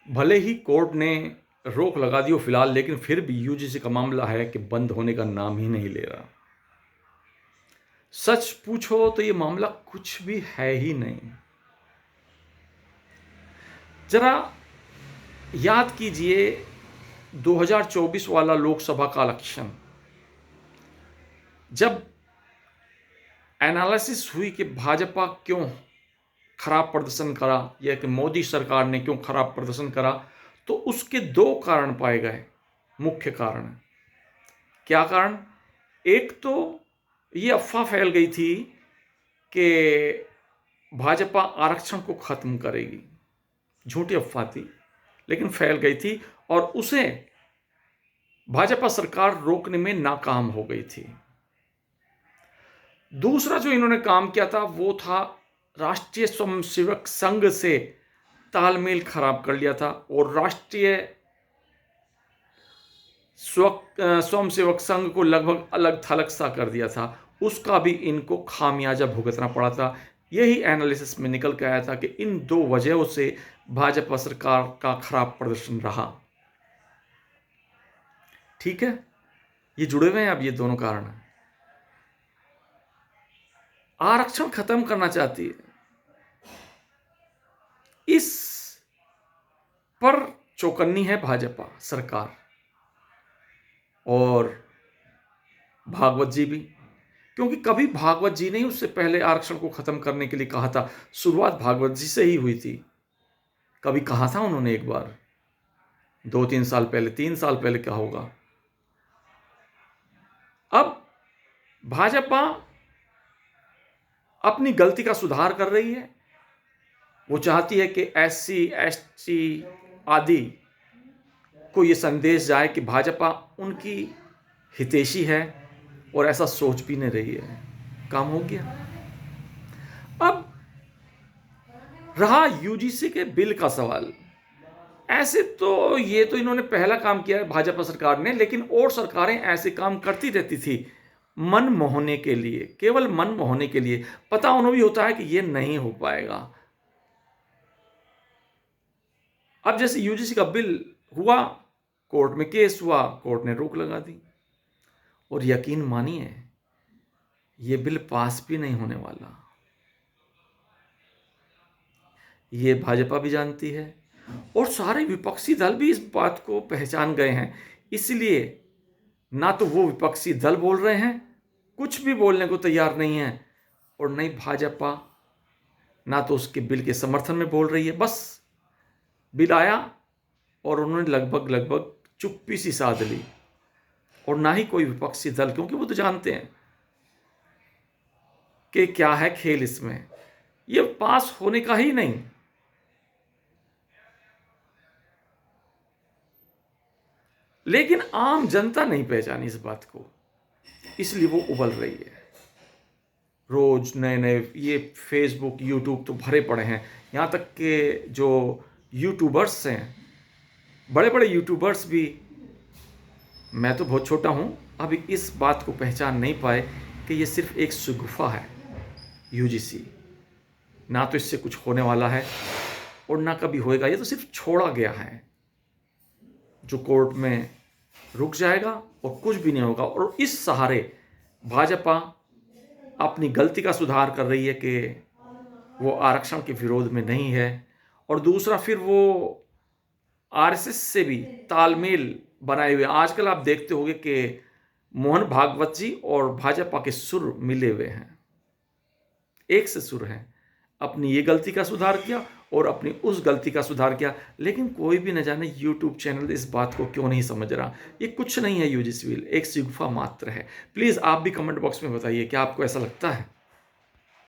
भले ही कोर्ट ने रोक लगा दी हो फिलहाल, लेकिन फिर भी यूजीसी का मामला है कि बंद होने का नाम ही नहीं ले रहा। सच पूछो तो ये मामला कुछ भी है ही नहीं। जरा याद कीजिए 2024 वाला लोकसभा का इलेक्शन, जब एनालिसिस हुई कि भाजपा क्यों खराब प्रदर्शन करा या कि मोदी सरकार ने क्यों खराब प्रदर्शन करा, तो उसके दो कारण पाए गए, मुख्य कारण। क्या कारण? एक तो ये अफवाह फैल गई थी कि भाजपा आरक्षण को खत्म करेगी। झूठी अफवाह थी, लेकिन फैल गई थी और उसे भाजपा सरकार रोकने में नाकाम हो गई थी। दूसरा जो इन्होंने काम किया था वो था राष्ट्रीय स्वयंसेवक संघ से तालमेल खराब कर लिया था और राष्ट्रीय स्वयंसेवक संघ को लगभग अलग थलग सा कर दिया था। उसका भी इनको खामियाजा भुगतना पड़ा था। यही एनालिसिस में निकल के आया था कि इन दो वजहों से भाजपा सरकार का खराब प्रदर्शन रहा। ठीक है, ये जुड़े हुए हैं अब ये दोनों कारण। आरक्षण खत्म करना चाहती है, इस पर चौकन्नी है भाजपा सरकार और भागवत जी भी, क्योंकि कभी भागवत जी ने उससे पहले आरक्षण को खत्म करने के लिए कहा था। शुरुआत भागवत जी से ही हुई थी। कभी कहा था उन्होंने एक बार, 2-3 साल पहले, 3 साल पहले क्या होगा। अब भाजपा अपनी गलती का सुधार कर रही है। वो चाहती है कि एससी एसटी आदि को ये संदेश जाए कि भाजपा उनकी हितैषी है और ऐसा सोच भी नहीं रही है। काम हो गया। अब रहा यूजीसी के बिल का सवाल। ऐसे तो ये तो इन्होंने पहला काम किया है भाजपा सरकार ने, लेकिन और सरकारें ऐसे काम करती रहती थी मन मोहने के लिए, केवल मन मोहने के लिए। पता उन्हें भी होता है कि ये नहीं हो पाएगा। अब जैसे यूजीसी का बिल हुआ, कोर्ट में केस हुआ, कोर्ट ने रोक लगा दी और यकीन मानिए ये बिल पास भी नहीं होने वाला। ये भाजपा भी जानती है और सारे विपक्षी दल भी इस बात को पहचान गए हैं। इसलिए ना तो वो विपक्षी दल बोल रहे हैं, कुछ भी बोलने को तैयार नहीं है, और नहीं भाजपा ना तो उसके बिल के समर्थन में बोल रही है। बस बिल आया और उन्होंने लगभग चुप्पी सी साध ली, और ना ही कोई विपक्षी दल, क्योंकि वो तो जानते हैं कि क्या है खेल इसमें, ये पास होने का ही नहीं। लेकिन आम जनता नहीं पहचानी इस बात को, इसलिए वो उबल रही है। रोज नए नए ये फेसबुक यूट्यूब तो भरे पड़े हैं। यहाँ तक कि जो यूट्यूबर्स हैं, बड़े बड़े यूट्यूबर्स भी, मैं तो बहुत छोटा हूँ, अभी इस बात को पहचान नहीं पाए कि ये सिर्फ एक शगुफा है। यूजीसी ना तो इससे कुछ होने वाला है और ना कभी होएगा। ये तो सिर्फ छोड़ा गया है जो कोर्ट में रुक जाएगा और कुछ भी नहीं होगा। और इस सहारे भाजपा अपनी गलती का सुधार कर रही है कि वो आरक्षण के विरोध में नहीं है, और दूसरा फिर वो आरएसएस से भी तालमेल बनाए हुए। आजकल आप देखते होंगे कि मोहन भागवत जी और भाजपा के सुर मिले हुए हैं, एक से सुर हैं। अपनी ये गलती का सुधार किया और अपनी उस गलती का सुधार किया, लेकिन कोई भी न जाने यूट्यूब चैनल इस बात को क्यों नहीं समझ रहा। ये कुछ नहीं है यूजीसी बिल, एक शगुफा मात्र है। प्लीज़ आप भी कमेंट बॉक्स में बताइए क्या आपको ऐसा लगता है।